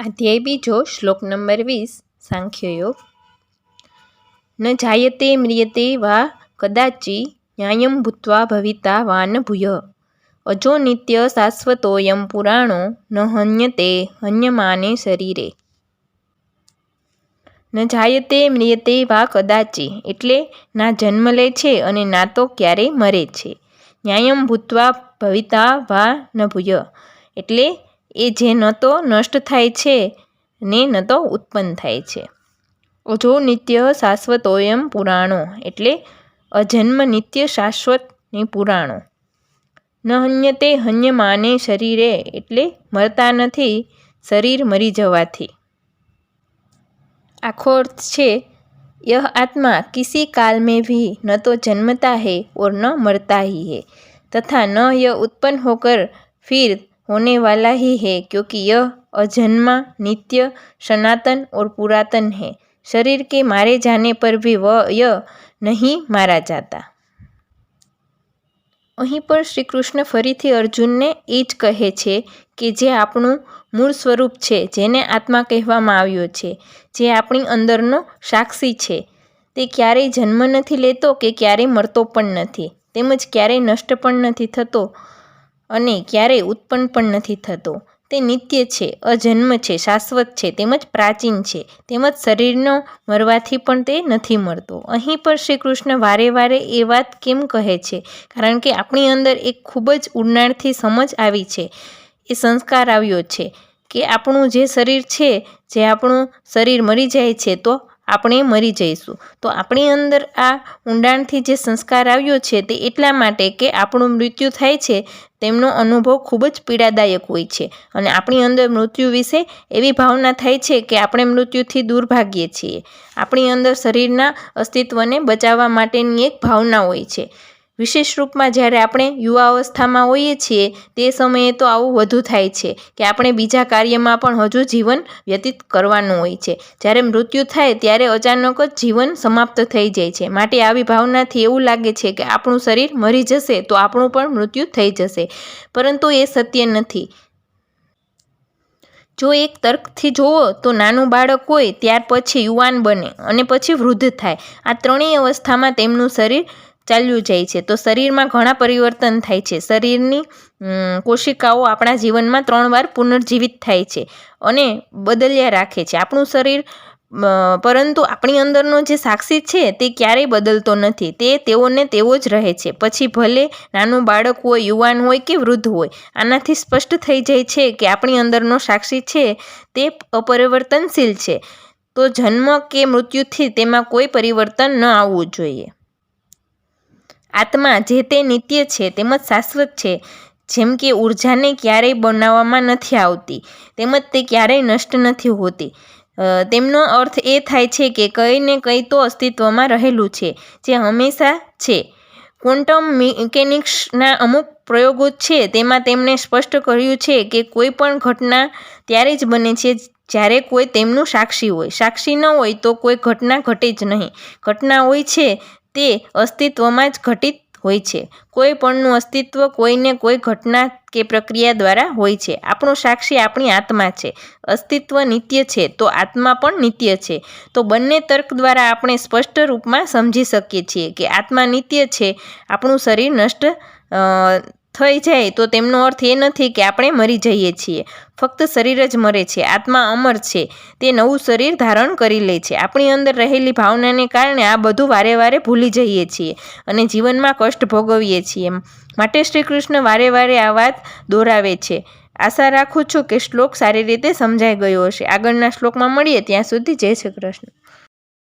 अध्याय बीजो श्लोक नंबर 20 सांख्ययोग। न जायते म्रियते वा कदाचि न्यायं भूत्वा भविता वा न भूयः अजो नित्य शाश्वतोऽयं पुराणो न हन्यते हन्यमाने शरीरे। न जायते म्रियते वा कदाचि एटले ना जन्म ले छे अने ना तो क्यारे मरे छे। न्यायं भूत्वा भविता वा न भूयः एटले ए जे न तो नष्ट थाय छे ने न तो उत्पन्न थाय छे। अजो नित्य शाश्वतोऽयं पुराणो एटले अजन्म नित्य शाश्वत ने पुराणो। न हन्यते हन्यमाने शरीरे एटले मरता नथी शरीर मरी जवाथी। आखो अर्थ छे यह आत्मा किसी काल में भी न तो जन्मता है और न मरता ही है तथा न यह उत्पन्न होकर फिर होने वाला ही है, क्योंकि यह अजन्मा नित्य सनातन और पुरातन है। शरीर के मारे जाने पर भी वह यह नहीं मारा जाता। અહીં પર શ્રી કૃષ્ણ ફરીથી અર્જુનને એ જ કહે છે કે જે આપણું મૂળ સ્વરૂપ છે, જેને આત્મા કહેવામાં આવ્યો છે, જે આપણી અંદરનો સાક્ષી છે, તે ક્યારેય જન્મ નથી લેતો કે ક્યારેય મરતો પણ નથી, તેમજ ક્યારેય નષ્ટ પણ નથી થતો અને ક્યારેય ઉત્પન્ન પણ નથી થતો। તે નિત્ય છે, અજન્મ છે, શાશ્વત છે, તેમજ પ્રાચીન છે, તેમજ શરીરનો મરવાથી પણ તે નથી મરતો। અહીં પર શ્રી કૃષ્ણ વારે વારે એ વાત કેમ કહે છે? કારણ કે આપણી અંદર એક ખૂબ જ ઊંડાણથી સમજ આવી છે, એ સંસ્કાર આવ્યો છે કે આપણું જે શરીર છે, જે આપણું શરીર મરી જાય છે તો આપણે મરી જઈશું। તો આપણી અંદર આ ઊંડાણથી જે સંસ્કાર આવ્યો છે તે એટલા માટે કે આપણું મૃત્યુ થાય છે તેમનો અનુભવ ખૂબ જ પીડાદાયક હોય છે અને આપણી અંદર મૃત્યુ વિશે એવી ભાવના થાય છે કે આપણે મૃત્યુથી દૂર ભાગીએ છીએ। આપણી અંદર શરીરના અસ્તિત્વને બચાવવા માટેની એક ભાવના હોય છે। વિશેષ રૂપમાં જ્યારે આપણે યુવા અવસ્થામાં હોઈએ છીએ તે સમયે તો આવું વધુ થાય છે કે આપણે બીજા કાર્યમાં પણ હજુ જીવન વ્યતીત કરવાનું હોય છે। જ્યારે મૃત્યુ થાય ત્યારે અચાનક જ જીવન સમાપ્ત થઈ જાય છે, માટે આવી ભાવનાથી એવું લાગે છે કે આપણું શરીર મરી જશે તો આપણું પણ મૃત્યુ થઈ જશે, પરંતુ એ સત્ય નથી। જો એક તર્કથી જોવો તો નાનું બાળક હોય ત્યાર પછી યુવાન બને અને પછી વૃદ્ધ થાય, આ ત્રણેય અવસ્થામાં તેમનું શરીર ચાલ્યું જાય છે। તો શરીરમાં ઘણા પરિવર્તન થાય છે। શરીરની કોશિકાઓ આપણા જીવનમાં 3 વાર પુનર્જીવિત થાય છે અને બદલ્યા રાખે છે આપણું શરીર, પરંતુ આપણી અંદરનો જે સાક્ષી છે તે ક્યારેય બદલતો નથી, તે તેઓને તેવો જ રહે છે, પછી ભલે નાનું બાળક હોય, યુવાન હોય કે વૃદ્ધ હોય। આનાથી સ્પષ્ટ થઈ જાય છે કે આપણી અંદરનો સાક્ષી છે તે અપરિવર્તનશીલ છે, તો જન્મ કે મૃત્યુથી તેમાં કોઈ પરિવર્તન ન આવવું જોઈએ। આત્મા જે તે નિત્ય છે તેમજ શાશ્વત છે, જેમ કે ઉર્જાને ક્યારેય બનાવવામાં નથી આવતી તેમજ તે ક્યારેય નષ્ટ નથી હોતી। તેમનો અર્થ એ થાય છે કે કંઈ ને કંઈ તો અસ્તિત્વમાં રહેલું છે જે હંમેશા છે। ક્વોન્ટમ મિકેનિક્સના અમુક પ્રયોગો છે તેમાં તેમણે સ્પષ્ટ કર્યું છે કે કોઈ પણ ઘટના ત્યારે જ બને છે જ્યારે કોઈ તેમનું સાક્ષી હોય। સાક્ષી ન હોય તો કોઈ ઘટના ઘટે જ નહીં। ઘટના હોય છે તે અસ્તિત્વમાં જ ઘટિત હોય છે। કોઈ પણનું અસ્તિત્વ કોઈને કોઈ ઘટના કે પ્રક્રિયા દ્વારા હોય છે। આપણું સાક્ષી આપણી આત્મા છે। અસ્તિત્વ નિત્ય છે તો આત્મા પણ નિત્ય છે। તો બંને તર્ક દ્વારા આપણે સ્પષ્ટ રૂપમાં સમજી શકીએ છીએ કે આત્મા નિત્ય છે। આપણું શરીર નષ્ટ થઈ જાય તો તેમનો અર્થ એ નથી કે આપણે મરી જઈએ છીએ, ફક્ત શરીર જ મરે છે। આત્મા અમર છે, તે નવું શરીર ધારણ કરી લે છે। આપણી અંદર રહેલી ભાવનાને કારણે આ બધું વારે વારે ભૂલી જઈએ છીએ અને જીવનમાં કષ્ટ ભોગવીએ છીએ, માટે શ્રી કૃષ્ણ વારે વારે આ વાત દોહરાવે છે। આશા રાખું છું કે શ્લોક સારી રીતે સમજાઈ ગયો હશે। આગળના શ્લોકમાં મળીએ, ત્યાં સુધી જય શ્રી કૃષ્ણ।